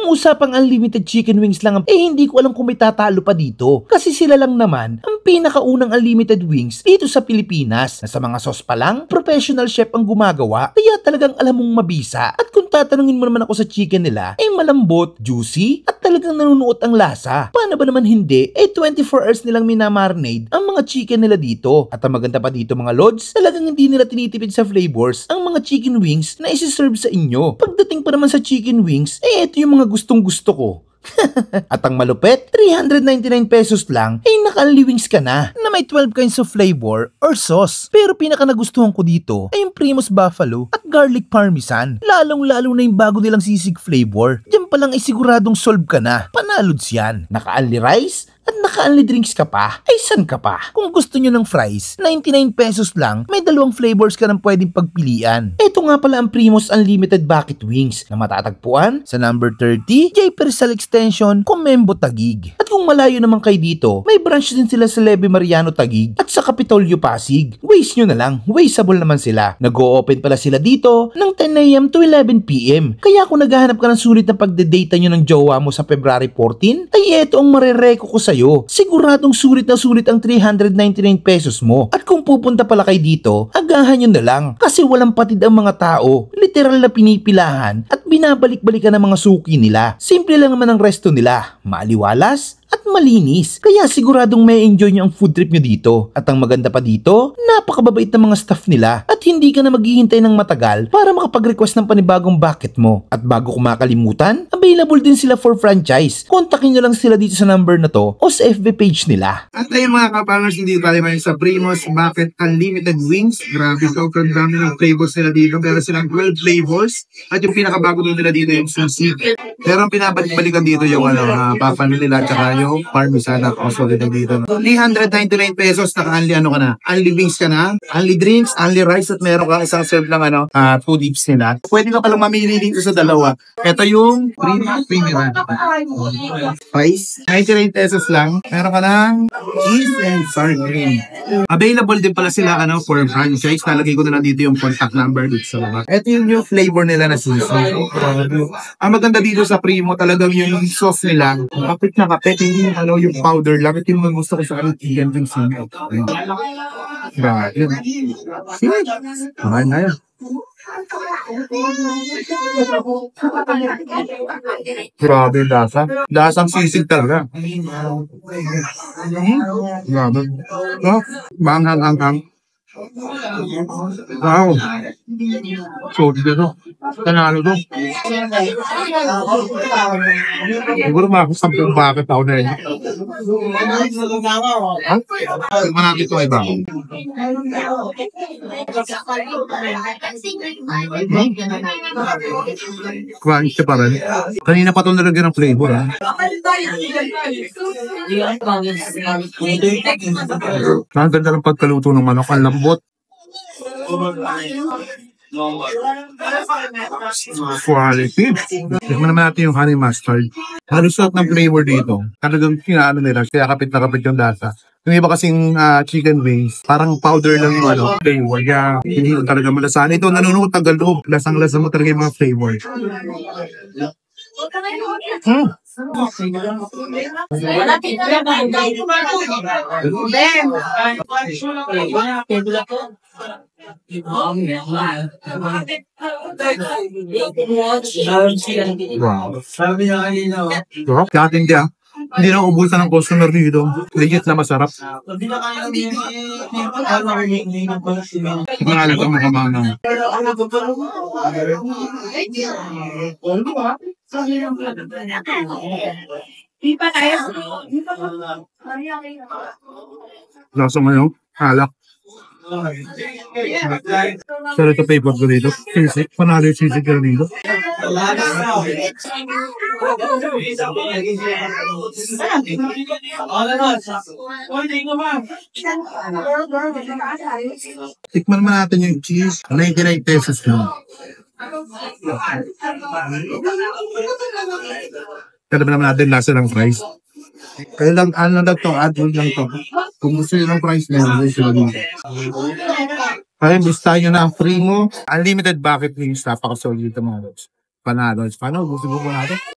Kung usapang unlimited chicken wings lang, hindi ko alam kung may tatalo pa dito. Kasi sila lang naman ang pinakaunang unlimited wings dito sa Pilipinas na sa mga sauce pa lang, professional chef ang gumagawa. Kaya talagang alam mong mabisa. At kung tatanungin mo naman ako sa chicken nila, ay malambot, juicy, at talagang nanunuot ang lasa. Paano ba naman hindi? 24 hours nilang minamarinade ang mga chicken nila dito. At ang maganda pa dito mga lods, talagang hindi nila tinitipid sa flavors ang mga chicken wings na isi-serve sa inyo. Pagdating pa naman sa chicken wings, ito yung mga gustong gusto ko. At ang malupet, 399 pesos lang ay naka-unli wings ka na may 12 kinds of flavor or sauce. Pero pinaka nagustuhan ko dito ay yung Primus Buffalo at Garlic Parmesan. Lalong-lalo na yung bago nilang sisig flavor. Diyan pa lang ay siguradong solve ka na. Panalods yan. Naka-unli rice at naka-unli drinks ka pa, ay san ka pa? Kung gusto nyo ng fries, 99 pesos lang, may dalawang flavors ka ng pwedeng pagpilian. Ito nga pala ang Primus Unlimited Bucket Wings na matatagpuan sa number 30, J. Persal Extension, Comembo, Taguig. At kung malayo naman kayo dito, may branch din sila sa Leve Mariano, Taguig at sa Capitolio, Pasig. Waste nyo na lang, wasteable naman sila. Nag-o-open pala sila dito ng 10 AM to 11 PM. Kaya kung naghahanap ka ng sulit na pagdedata nyo ng jowa mo sa February 14, ay eto ang marereko ko sa'yo. Siguradong sulit na sulit ang 399 pesos mo. At kung pupunta pala kayo dito, agahan nyo na lang kasi walang patid ang mga tao. Literal na pinipilahan at binabalik-balikan ng mga suki nila. Simple lang naman ang resto nila. Maaliwalas at malinis. Kaya siguradong may enjoy nyo ang food trip nyo dito. At ang maganda pa dito, napakababait ng mga staff nila at hindi ka na maghihintay ng matagal para makapag-request ng panibagong bucket mo. At bago ko makalimutan, available din sila for franchise. Kontakin nyo lang sila dito sa number na to o sa FB page nila. At ayun mga kapangers, hindi tayo mayon sa Primus Bucket Unlimited Wings. Grabe, sobrang dami ng flavors nila dito. Pero silang 12 flavors. At yung pinakabago nila dito yung sushi. Pero ang pinabalik-balikan dito yung papano nila at saka yung parmesan at also nila dito. 399 pesos, naka-unli ka na. Unli wings ka na, unli drinks, unli rice at meron ka isang serve lang food dips nila. Pwede ka palang mamili dito sa dalawa. Ito yung premium price. 99 pesos lang. Meron ka ng cheese and sardine. Available din pala sila for franchise. Nalagay ko na lang dito yung contact number dito sa baba. Ito yung new flavor nila na sisig. Ang maganda dito sa Primo, talagang yung sauce nila. Kapit na kapit, hindi yung powder lang. Ito yung gusto ko sa chicken wings. Grabe. Ayan na yan. Grabe lasa. Lasang sisig talaga. Grabe. Manghang-hanghang. Wow. Sorry dito. Tanalo to. Siguro makasampung bakit ako na yun. Tignan natin ito iba. Crunchy pa rin. Kanina pa ito nalagyan ng flavor. Ang ganda ng pagkaluto ng manok. Ang lambot. Quality. Tignan naman natin yung honey mustard. Halos lahat ng flavor dito. Talagang kinaano nila. Kaya kapit na kapit yung lasa. Yung iba kasing chicken wings, parang powder lang yung flavor. Kaya hindi ko talaga malasahan. Ito nanunuot ang galoob. Lasang-lasa mo talaga yung mga flavor. Wow. Kaya hindi na ubusan ng customer dito. Legit na masarap. Mga alam mo kamana. Lasa ngayon, halak. Pero ito paper ko dito. Sisig. Panalo yung sisig ka dito. Tikman mo natin yung cheese. 99 pesos lang. Kada ba naman natin lasa ng fries? Kaya lang, lang to, add on lang to. Kung gusto nyo ng fries, meron din sila dito. Kaya bistahan nyo na ang Primo Unlimited Bucket Wings. Napaka-solid ito mga lods. Panalo. Paano? Gusto mo natin?